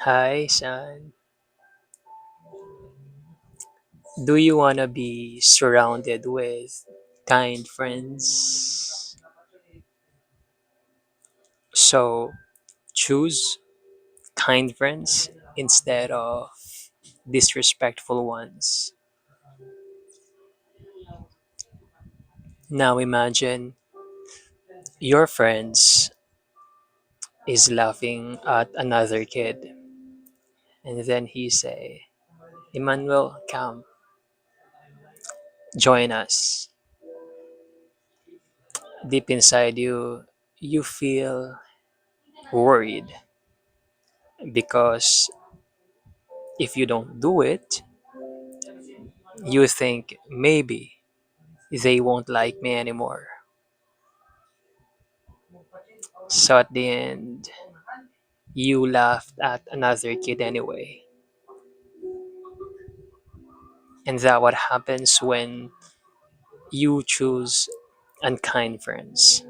Hi, son. Do you want to be surrounded with kind friends? So choose kind friends instead of disrespectful ones. Now imagine your friends is laughing at another kid and then he say, "Emmanuel, come, join us." Deep inside you, you feel worried because if you don't do it, you think maybe they won't like me anymore. So at the end, you laughed at another kid anyway. And that what happens when you choose unkind friends.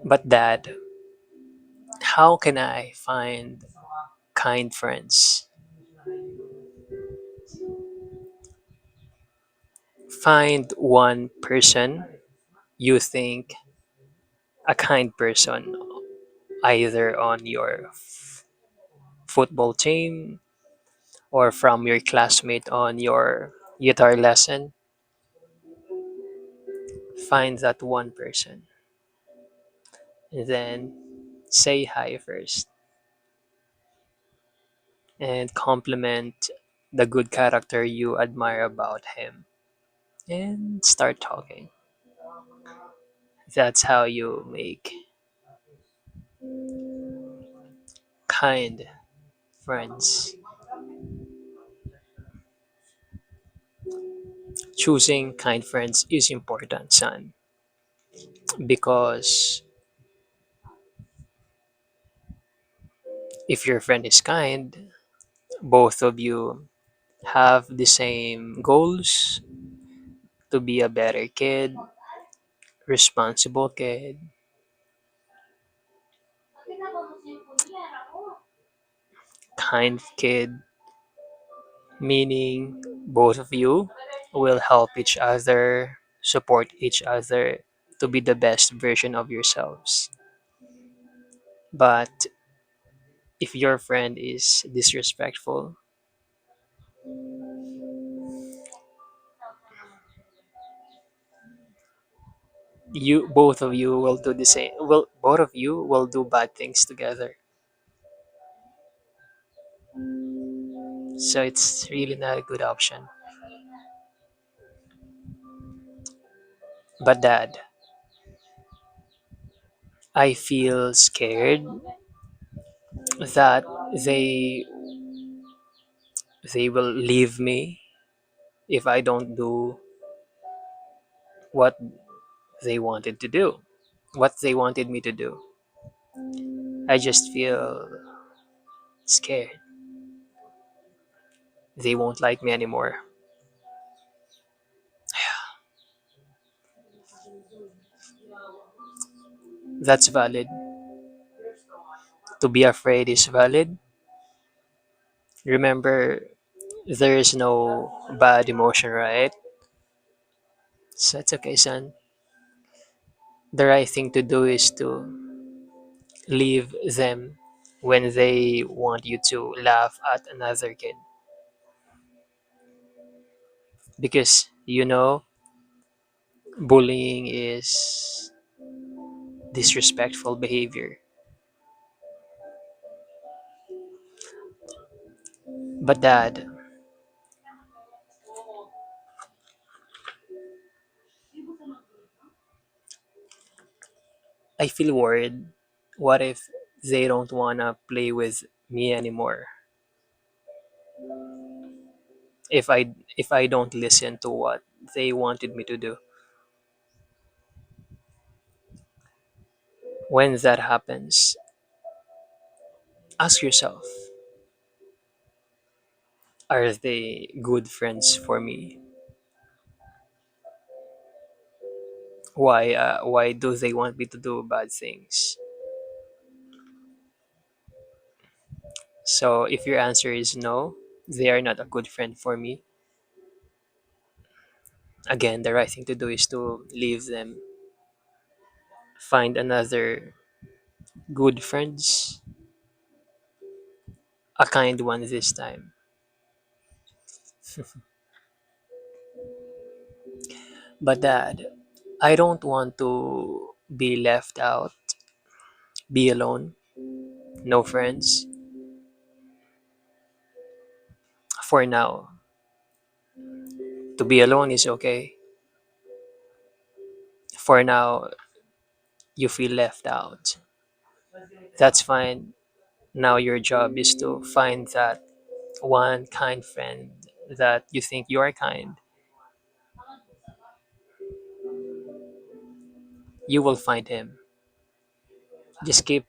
But dad, how can I find kind friends? Find one person you think a kind person, either on your football team or from your classmate on your guitar lesson. Find that one person, and then say hi first and compliment the good character you admire about him and start talking. That's how you make kind friends. Choosing kind friends is important, son, because if your friend is kind, both of you have the same goals to be a better kid, responsible kid, kind kid, meaning both of you will help each other, support each other to be the best version of yourselves. But if your friend is disrespectful, you both of you will do the same. Well, both of you will do bad things together. So it's really not a good option. But dad, I feel scared that they they will leave me if I don't do what they wanted to do, what they wanted me to do. I just feel scared. They won't like me anymore. That's valid. To be afraid is valid. Remember, there is no bad emotion, right? So it's okay, son. The right thing to do is to leave them when they want you to laugh at another kid. Because, bullying is disrespectful behavior. But, dad, I feel worried. What if they don't wanna play with me anymore? If I don't listen to what they wanted me to do. When that happens, ask yourself, are they good friends for me? Why do they want me to do bad things? So if your answer is no, they are not a good friend for me. Again, the right thing to do is to leave them, find another good friends, a kind one this time. But dad, I don't want to be left out, be alone, no friends. For now, to be alone is okay. For now, you feel left out. That's fine. Now your job is to find that one kind friend that you think you are kind. You will find him. Just keep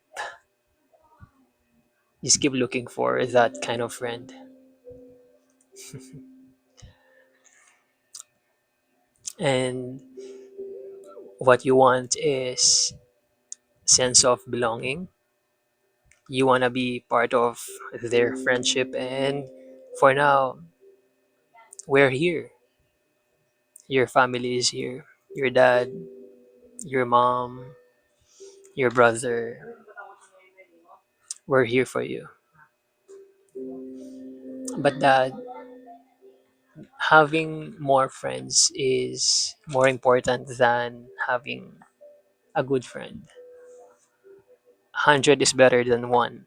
just keep looking for that kind of friend. And what you want is sense of belonging. You want to be part of their friendship, and for now, we're here. Your family is here. Your dad, your mom, your brother. We're here for you. But dad, having more friends is more important than having a good friend. 100 is better than one.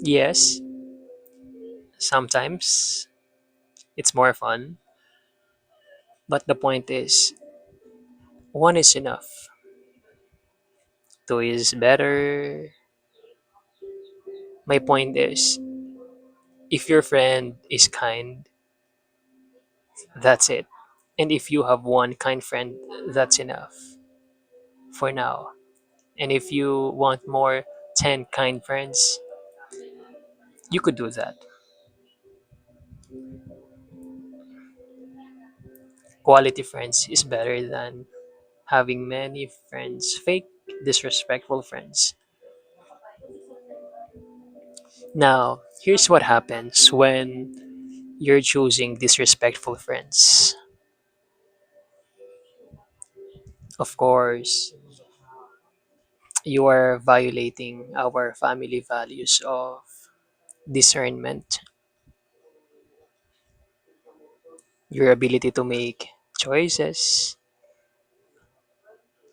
Yes, sometimes it's more fun, but the point is, one is enough. Two is better. My point is, if your friend is kind, that's it. And if you have one kind friend, that's enough for now. And if you want more 10 kind friends, you could do that. Quality friends is better than having many friends, fake, disrespectful friends. Now, here's what happens when you're choosing disrespectful friends. Of course, you are violating our family values of discernment, your ability to make choices,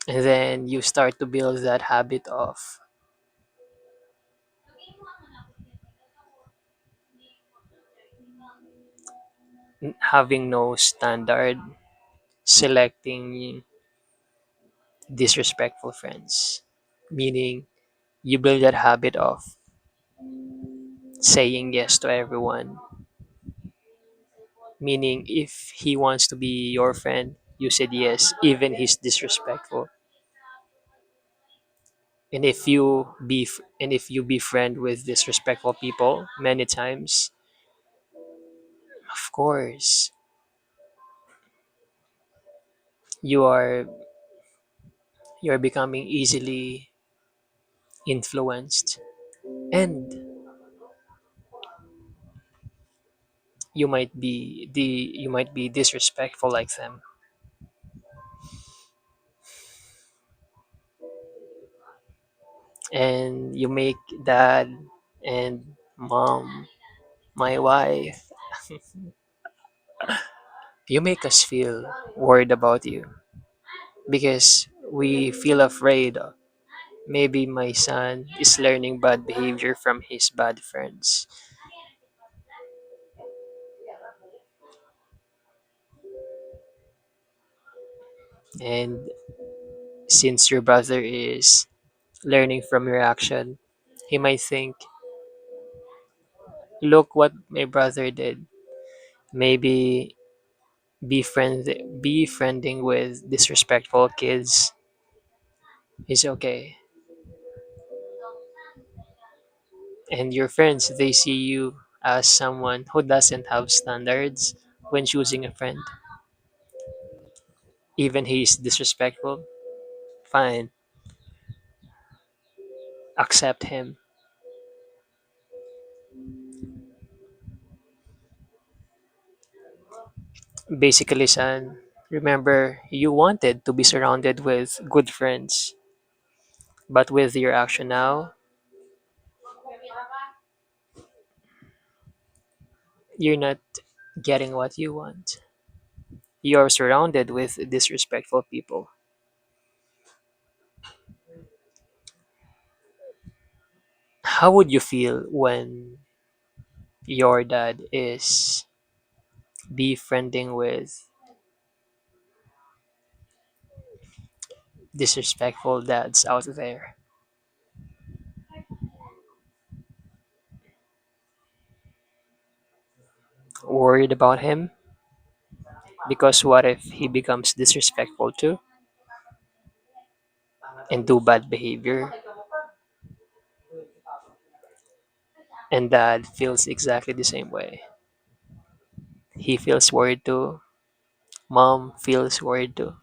and then you start to build that habit of having no standard, selecting disrespectful friends. Meaning, you build that habit of saying yes to everyone. Meaning, if he wants to be your friend, you said yes, even he's disrespectful. And if you befriend with disrespectful people many times, of course, you are you're becoming easily influenced, and you might be disrespectful like them, and you make dad and mom, my wife, you make us feel worried about you because we feel afraid. Maybe my son is learning bad behavior from his bad friends. And since your brother is learning from your action, he might think, look what my brother did. Maybe befriending with disrespectful kids is okay. And your friends, they see you as someone who doesn't have standards when choosing a friend. Even he is disrespectful, fine, accept him. Basically, son, remember you wanted to be surrounded with good friends, but with your action now, you're not getting what you want. You're surrounded with disrespectful people. How would you feel when your dad is befriending with disrespectful dads out there? Worried about him? Because what if he becomes disrespectful too and do bad behavior and dad feels exactly the same way? He feels worried too. Mom feels worried too.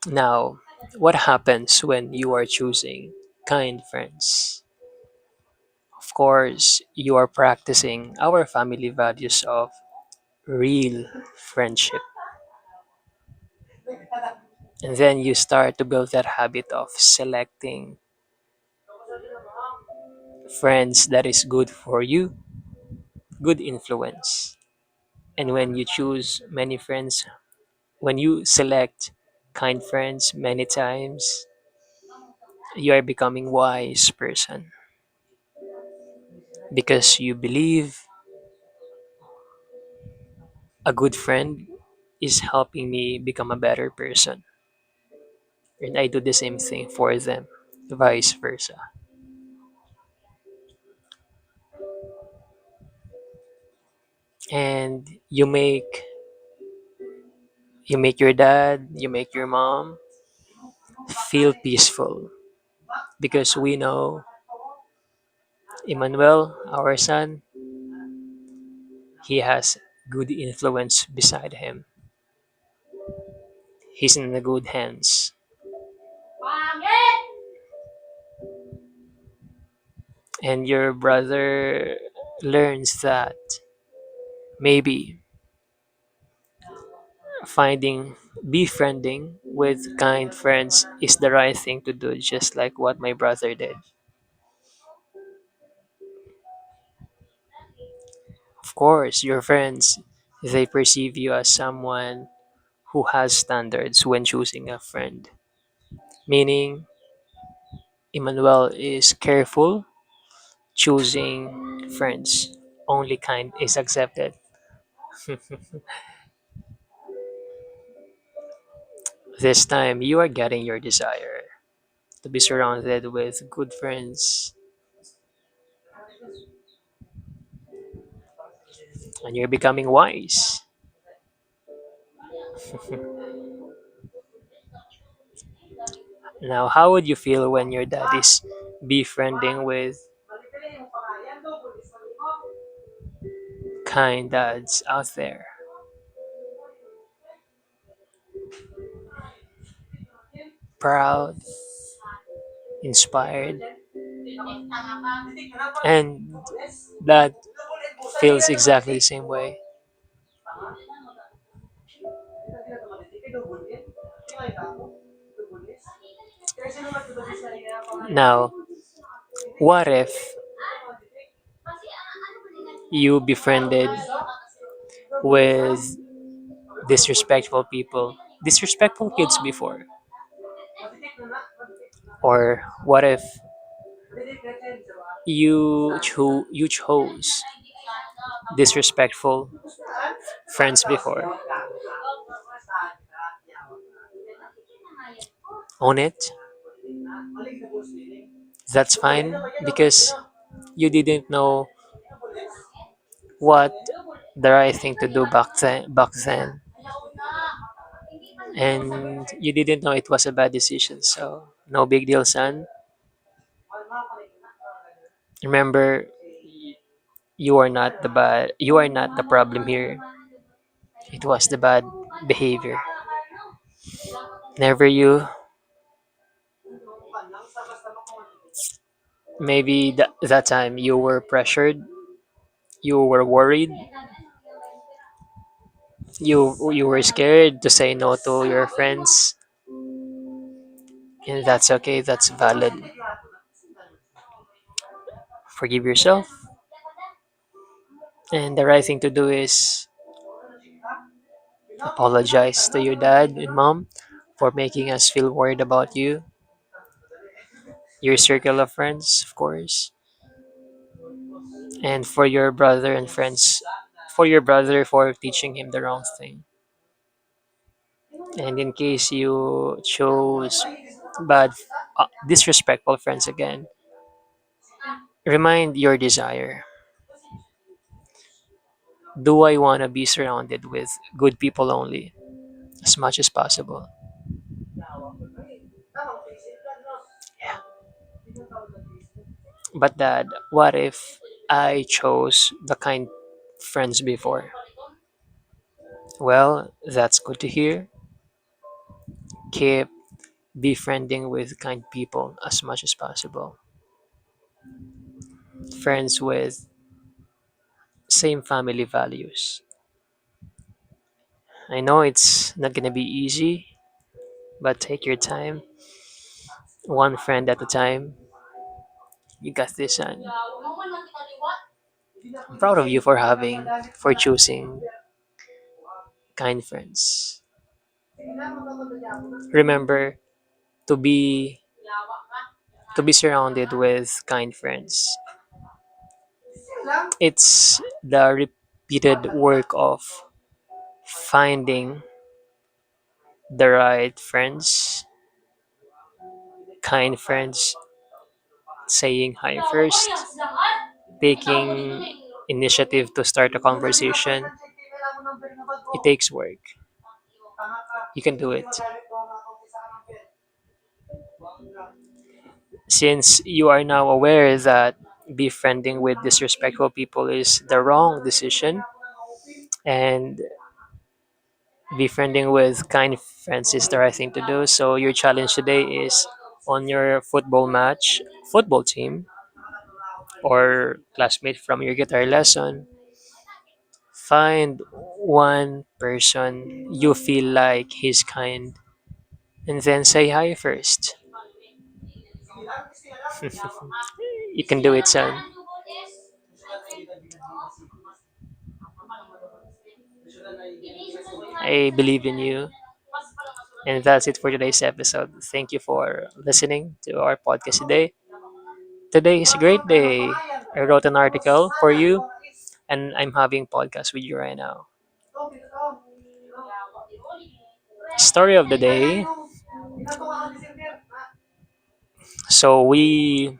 Now, what happens when you are choosing kind friends? Of course, you are practicing our family values of real friendship. And then you start to build that habit of selecting friends that is good for you, good influence. And when you choose many friends, when you select kind friends many times, you are becoming wise person because you believe a good friend is helping me become a better person. And I do the same thing for them, vice versa. And you make your dad, you make your mom feel peaceful because we know Emmanuel, our son, he has good influence beside him. He's in the good hands. And your brother learns that maybe finding befriending with kind friends is the right thing to do, just like what my brother did. Of course, your friends, they perceive you as someone who has standards when choosing a friend. Meaning, Emmanuel is careful choosing friends. Only kind is accepted. This time, you are getting your desire to be surrounded with good friends, and you're becoming wise. Now, how would you feel when your dad is befriending with kind dads out there? Proud, inspired, and that feels exactly the same way. Now, what if you befriended with disrespectful people, disrespectful kids before? Or what if you chose disrespectful friends before? Own it. That's fine because you didn't know what the right thing to do back then, and you didn't know it was a bad decision, so no big deal, son. Remember, you are not the problem here. It was the bad behavior. Never you. Maybe that time you were pressured, you were worried, you were scared to say no to your friends, and that's okay. That's valid. Forgive yourself, and the right thing to do is apologize to your dad and mom for making us feel worried about you, your circle of friends, of course, and for your brother and friends, for your brother for teaching him the wrong thing. And in case you chose bad, disrespectful friends again, remind your desire. Do I want to be surrounded with good people only as much as possible? Yeah. But dad, what if I chose the kind friends before? Well, that's good to hear. Keep befriending with kind people as much as possible. Friends with same family values. I know it's not gonna be easy, but take your time, one friend at a time. You got this, son. I'm proud of you for choosing kind friends. Remember to be surrounded with kind friends. It's the repeated work of finding the right friends, kind friends, saying hi first, taking initiative to start a conversation. It takes work. You can do it. Since you are now aware that befriending with disrespectful people is the wrong decision, and befriending with kind friends is the right thing to do, so your challenge today is on your football team, or classmate from your guitar lesson, find one person you feel like he's kind, and then say hi first. You can do it, son. I believe in you. And that's it for today's episode. Thank you for listening to our podcast today. Today is a great day. I wrote an article for you, and I'm having podcast with you right now. Story of the day. So we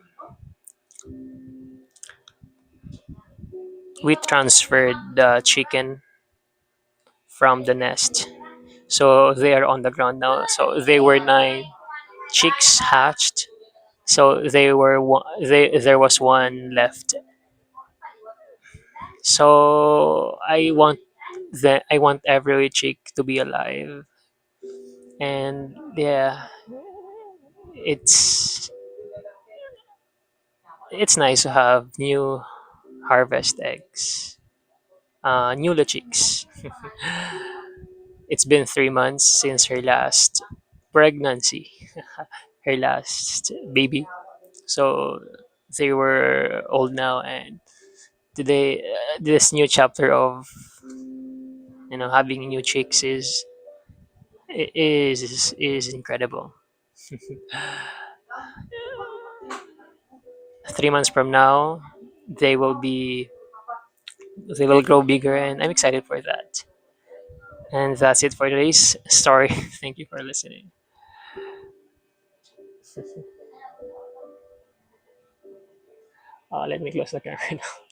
transferred the chicken from the nest. So they are on the ground now. So they were nine chicks hatched. So there was one left. So I want every chick to be alive. And yeah, it's it's nice to have new harvest eggs. New chicks. It's been 3 months since her last pregnancy, her last baby. So they were old now, and today this new chapter of having new chicks is incredible. 3 months from now, they will be they will grow bigger, and I'm excited for that. And that's it for today's story. Thank you for listening. Let me close the camera now.